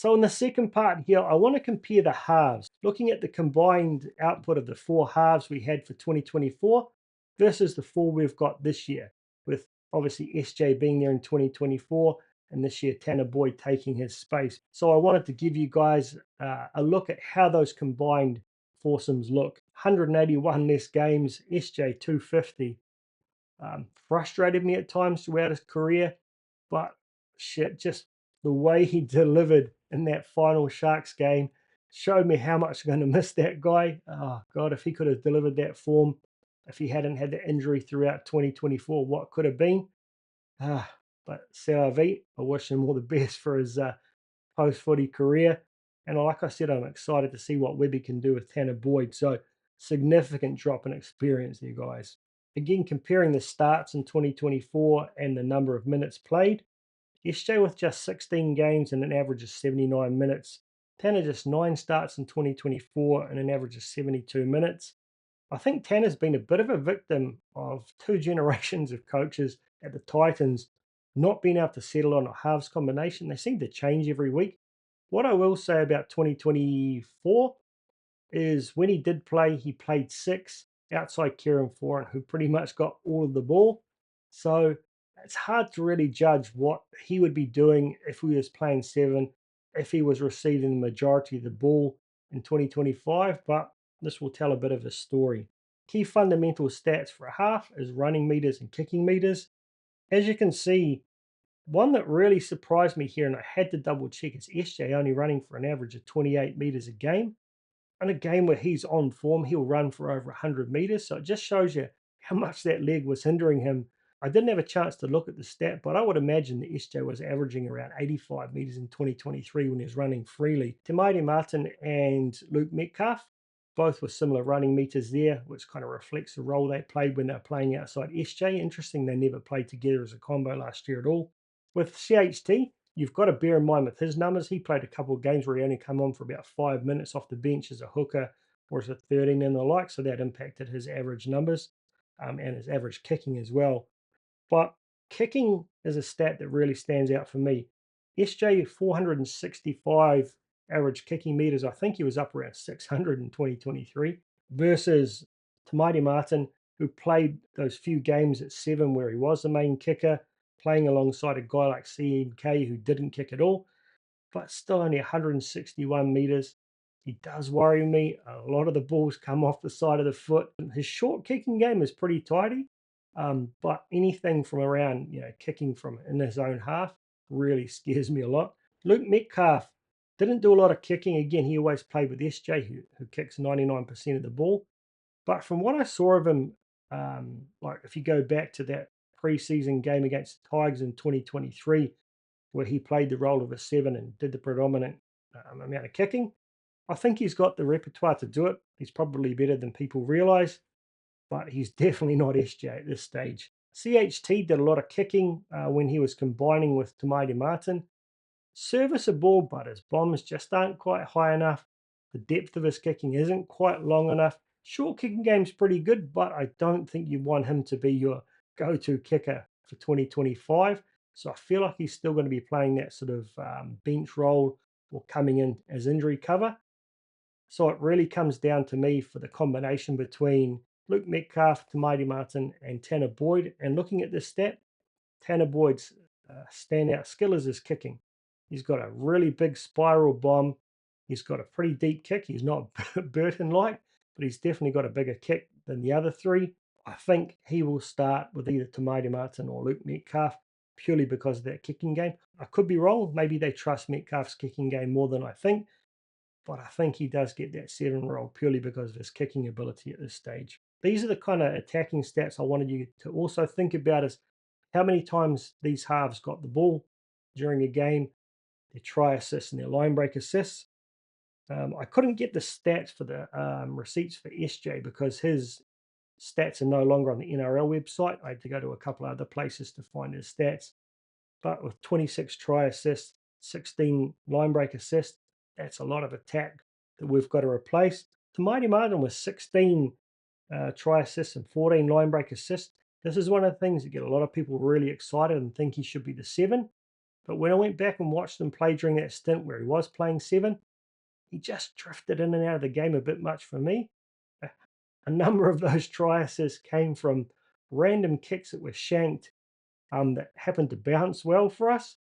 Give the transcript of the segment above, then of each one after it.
So in the second part here, I want to compare the halves, looking at the combined output of the four halves we had for 2024 versus the four we've got this year, with obviously SJ being there in 2024 and this year Tanner Boyd taking his space. So I wanted to give you guys a look at how those combined foursomes look. 181 less games, SJ 250. Frustrated me at times throughout his career, but shit, just the way he delivered in that final Sharks game showed me how much I'm going to miss that guy. Oh, God, if he could have delivered that form, if he hadn't had the injury throughout 2024, what could have been? But c'est la vie. I wish him all the best for his post footy career. And like I said, I'm excited to see what Webby can do with Tanner Boyd. So, significant drop in experience there, guys. Again, comparing the starts in 2024 and the number of minutes played, SJ with just 16 games and an average of 79 minutes. Tanner just 9 starts in 2024 and an average of 72 minutes. I think Tanner's been a bit of a victim of two generations of coaches at the Titans not being able to settle on a halves combination. They seem to change every week. What I will say about 2024 is when he did play, he played six outside Kieran Foran, who pretty much got all of the ball. So it's hard to really judge what he would be doing if he was playing seven, if he was receiving the majority of the ball in 2025, but this will tell a bit of a story. Key fundamental stats for a half is running meters and kicking meters. As you can see, one that really surprised me here, and I had to double check, is SJ only running for an average of 28 meters a game. In a game where he's on form, he'll run for over 100 meters. So it just shows you how much that leg was hindering him. I didn't have a chance to look at the stat, but I would imagine that SJ was averaging around 85 meters in 2023 when he was running freely. Tamaiti Martin and Luke Metcalf, both with similar running meters there, which kind of reflects the role they played when they were playing outside SJ. Interesting, they never played together as a combo last year at all. With CHT, you've got to bear in mind with his numbers, he played a couple of games where he only come on for about 5 minutes off the bench as a hooker or as a 13 and the like, so that impacted his average numbers and his average kicking as well. But kicking is a stat that really stands out for me. SJ 465 average kicking meters. I think he was up around 600 in 2023 versus Tamaiti Martin, who played those few games at seven where he was the main kicker, playing alongside a guy like CNK who didn't kick at all, but still only 161 meters. He does worry me. A lot of the balls come off the side of the foot. His short kicking game is pretty tidy, but anything from around, kicking from in his own half really scares me a lot. Luke Metcalf didn't do a lot of kicking. Again, he always played with SJ, who kicks 99% of the ball. But from what I saw of him, like if you go back to that preseason game against the Tigers in 2023, where he played the role of a seven and did the predominant amount of kicking, I think he's got the repertoire to do it. He's probably better than people realize, but he's definitely not SJ at this stage. CHT did a lot of kicking when he was combining with Tamaiti Martin. Serviceable, but his bombs just aren't quite high enough. The depth of his kicking isn't quite long enough. Short kicking game's pretty good, but I don't think you want him to be your go-to kicker for 2025. So I feel like he's still going to be playing that sort of bench role or coming in as injury cover. So it really comes down to me for the combination between Luke Metcalf, Tamaiti Martin, and Tanner Boyd. And looking at this stat, Tanner Boyd's standout skill is his kicking. He's got a really big spiral bomb. He's got a pretty deep kick. He's not Burton like, but he's definitely got a bigger kick than the other three. I think he will start with either Tamaiti Martin or Luke Metcalf purely because of that kicking game. I could be wrong. Maybe they trust Metcalf's kicking game more than I think, but I think he does get that seven role purely because of his kicking ability at this stage. These are the kind of attacking stats I wanted you to also think about is how many times these halves got the ball during a game, their try assists and their line break assists. I couldn't get the stats for the receipts for SJ because his stats are no longer on the NRL website. I had to go to a couple of other places to find his stats. But with 26 try assists, 16 line break assists, that's a lot of attack that we've got to replace. Tamaiti Martin with 16 try assists and 14 line break assists. This is one of the things that get a lot of people really excited and think he should be the seven. But when I went back and watched him play during that stint where he was playing 7, he just drifted in and out of the game a bit much for me. A number of those try assists came from random kicks that were shanked that happened to bounce well for us,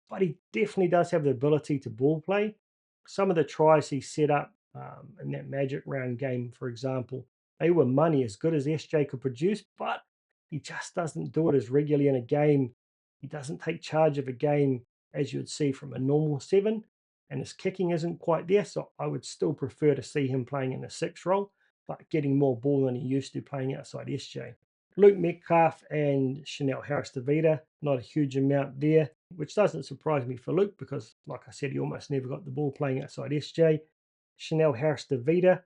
but he definitely does have the ability to ball play. Some of the tries he set up in that Magic Round game, for example, they were money as good as SJ could produce, but he just doesn't do it as regularly in a game. He doesn't take charge of a game as you would see from a normal 7, and his kicking isn't quite there, so I would still prefer to see him playing in a 6 role, but getting more ball than he used to playing outside SJ. Luke Metcalf and Chanel Harris-Tavita, not a huge amount there, which doesn't surprise me for Luke because, like I said, he almost never got the ball playing outside SJ. Chanel Harris-Tavita,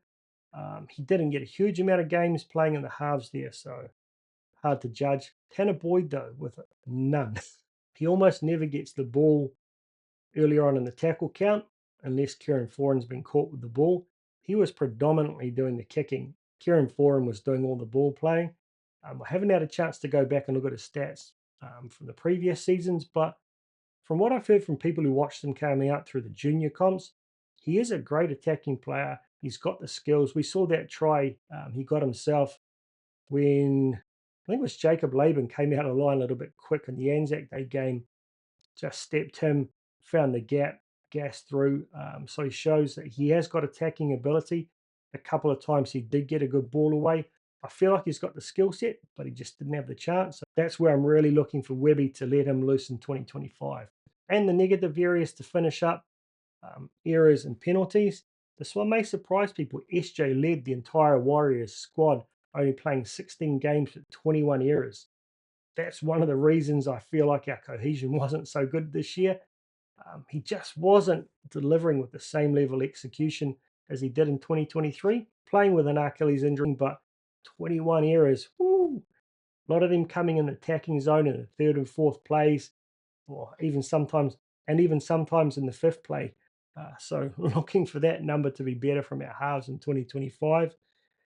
he didn't get a huge amount of games playing in the halves there, so hard to judge. Tanner Boyd, though, with none. He almost never gets the ball earlier on in the tackle count, unless Kieran Foran's been caught with the ball. He was predominantly doing the kicking. Kieran Foran was doing all the ball playing. I haven't had a chance to go back and look at his stats from the previous seasons, but from what I've heard from people who watched him coming out through the junior comps, he is a great attacking player. He's got the skills. We saw that try he got himself when I think it was Jacob Laban came out of line a little bit quick in the Anzac Day game, just stepped him, found the gap, gassed through. So he shows that he has got attacking ability. A couple of times he did get a good ball away. I feel like he's got the skill set, but he just didn't have the chance. So that's where I'm really looking for Webby to let him loose in 2025. And the negative areas to finish up, errors and penalties. This one may surprise people. SJ led the entire Warriors squad, only playing 16 games with 21 errors. That's one of the reasons I feel like our cohesion wasn't so good this year. He just wasn't delivering with the same level of execution as he did in 2023, playing with an Achilles injury, but 21 errors. Woo, a lot of them coming in the attacking zone in the third and fourth plays, or even sometimes in the fifth play. So looking for that number to be better from our halves in 2025.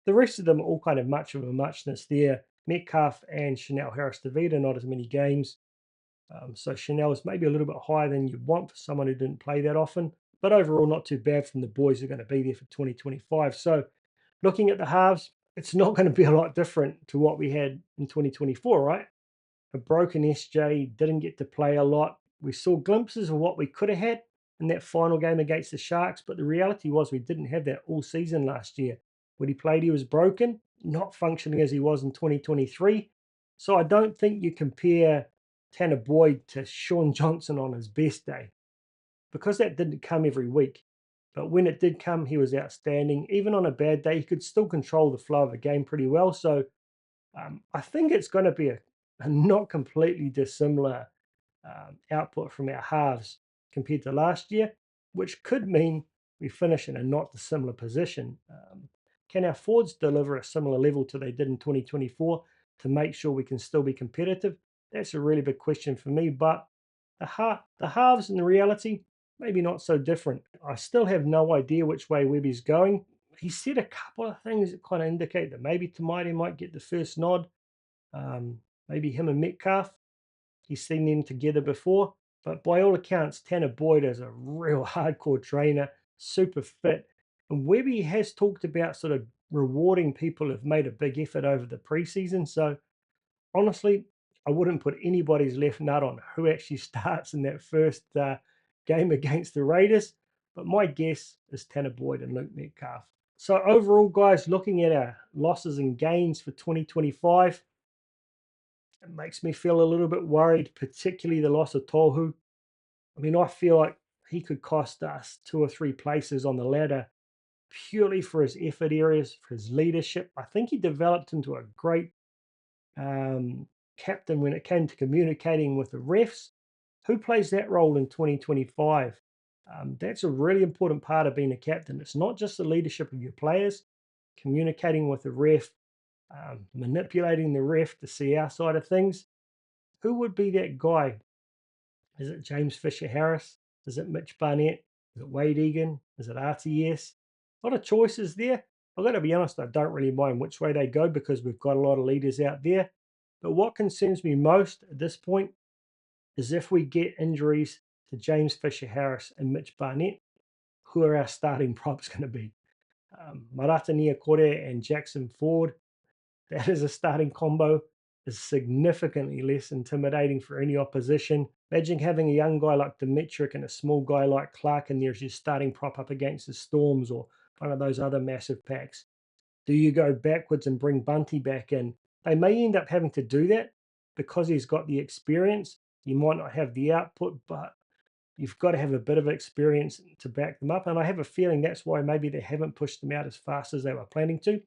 The rest of them are all kind of much of a muchness there. Metcalf and Chanel Harris-Tavita, not as many games. So Chanel is maybe a little bit higher than you'd want for someone who didn't play that often. But overall, not too bad from the boys who are going to be there for 2025. So looking at the halves, it's not going to be a lot different to what we had in 2024, right? A broken SJ, didn't get to play a lot. We saw glimpses of what we could have had in that final game against the Sharks, but the reality was we didn't have that all season last year. When he played, he was broken, not functioning as he was in 2023. So I don't think you compare Tanner Boyd to Sean Johnson on his best day because that didn't come every week. But when it did come, he was outstanding. Even on a bad day, he could still control the flow of the game pretty well. So I think it's going to be a not completely dissimilar output from our halves compared to last year, which could mean we finish in a not dissimilar position. Can our forwards deliver a similar level to they did in 2024 to make sure we can still be competitive? That's a really big question for me, but the halves in reality, maybe not so different. I still have no idea which way Webby's going. He said a couple of things that kind of indicate that maybe Tamaiti might get the first nod. Maybe him and Metcalf. He's seen them together before, but by all accounts, Tanner Boyd is a real hardcore trainer, super fit. And Webby has talked about sort of rewarding people who've made a big effort over the preseason. So honestly, I wouldn't put anybody's left nut on who actually starts in that first game against the Raiders. But my guess is Tanner Boyd and Luke Metcalf. So overall, guys, looking at our losses and gains for 2025, it makes me feel a little bit worried, particularly the loss of Tohu. I mean, I feel like he could cost us 2 or 3 places on the ladder purely for his effort areas, for his leadership. I think he developed into a great captain when it came to communicating with the refs. Who plays that role in 2025? That's a really important part of being a captain. It's not just the leadership of your players, communicating with the ref, manipulating the ref to see our side of things. Who would be that guy? Is it James Fisher Harris? Is it Mitch Barnett? Is it Wade Egan? Is it RTS? A lot of choices there. I've got to be honest, I don't really mind which way they go because we've got a lot of leaders out there. But what concerns me most at this point is if we get injuries to James Fisher-Harris and Mitch Barnett, who are our starting props going to be? Marata Niokore and Jackson Ford, that is a starting combo, is significantly less intimidating for any opposition. Imagine having a young guy like Dimitric and a small guy like Clark in there as your starting prop up against the Storms or one of those other massive packs. Do you go backwards and bring Bunty back in? They may end up having to do that because he's got the experience. He might not have the output, but you've got to have a bit of experience to back them up. And I have a feeling that's why maybe they haven't pushed them out as fast as they were planning to.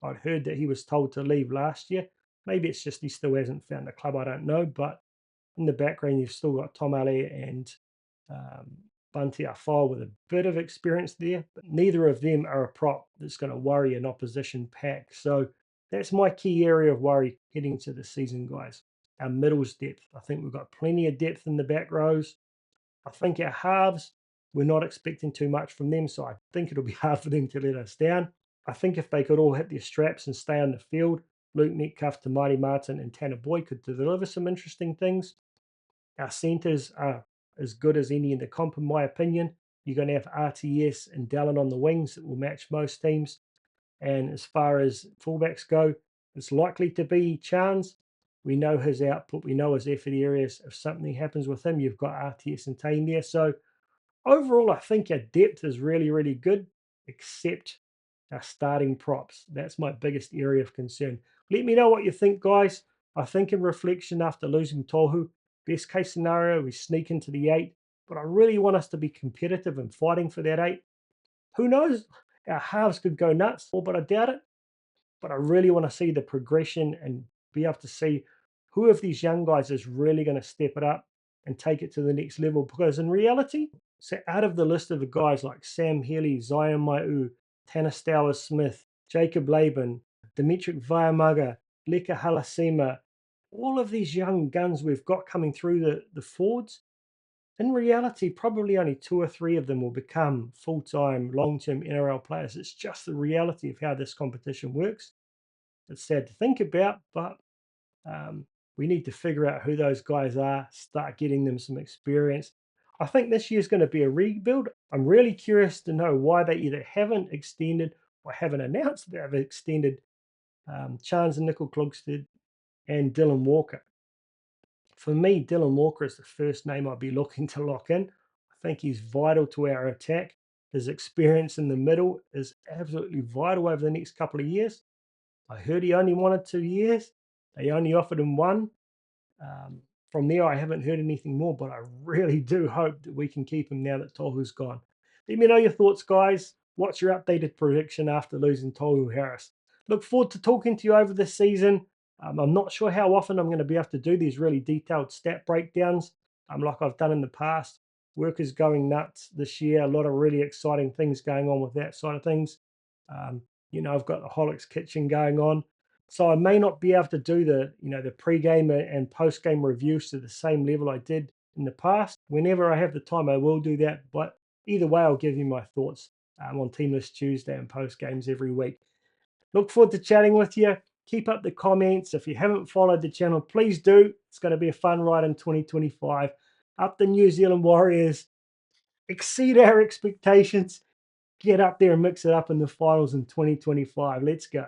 I'd heard that he was told to leave last year. Maybe it's just he still hasn't found a club, I don't know. But in the background, you've still got Tom Ali and um, Bunty Afal with a bit of experience there. But neither of them are a prop that's going to worry an opposition pack. So that's my key area of worry heading to the season, guys. Our middles depth. I think we've got plenty of depth in the back rows. I think our halves, we're not expecting too much from them, so I think it'll be hard for them to let us down. I think if they could all hit their straps and stay on the field, Luke Metcalf, Tamari Martin, and Tanner Boyd could deliver some interesting things. Our centres are as good as any in the comp, in my opinion. You're going to have RTS and Dallin on the wings that will match most teams. And as far as fullbacks go, it's likely to be Chance. We know his output, we know his effort areas. If something happens with him, you've got RTS and Tane there. So overall, I think our depth is really, really good, except our starting props. That's my biggest area of concern. Let me know what you think, guys. I think in reflection after losing Tohu, best case scenario, we sneak into the 8, but I really want us to be competitive and fighting for that 8. Who knows? Our halves could go nuts, but I doubt it. But I really want to see the progression and be able to see who of these young guys is really going to step it up and take it to the next level. Because in reality, so out of the list of the guys like Sam Healey, Zion Maiu, Tanner Stowers Smith, Jacob Laban, Dimitri Vayamaga, Leka Halasima, all of these young guns we've got coming through the forwards, in reality, probably only 2 or 3 of them will become full-time, long-term NRL players. It's just the reality of how this competition works. It's sad to think about, but we need to figure out who those guys are, start getting them some experience. I think this year's going to be a rebuild. I'm really curious to know why they either haven't extended or haven't announced that they've extended Chance and Nickel Klugstad and Dylan Walker. For me, Dylan Walker is the first name I'd be looking to lock in. I think he's vital to our attack. His experience in the middle is absolutely vital over the next couple of years. I heard he only wanted 2 years. They only offered him 1. From there, I haven't heard anything more, but I really do hope that we can keep him now that Tohu's gone. Let me know your thoughts, guys. What's your updated prediction after losing Tohu Harris? Look forward to talking to you over this season. I'm not sure how often I'm going to be able to do these really detailed stat breakdowns like I've done in the past. Work is going nuts this year. A lot of really exciting things going on with that side of things. I've got the Holics Kitchen going on. So I may not be able to do the pre-game and post-game reviews to the same level I did in the past. Whenever I have the time, I will do that. But either way, I'll give you my thoughts on Teamless Tuesday and post-games every week. Look forward to chatting with you. Keep up the comments. If you haven't followed the channel, please do. It's going to be a fun ride in 2025. Up the New Zealand Warriors. Exceed our expectations. Get up there and mix it up in the finals in 2025. Let's go.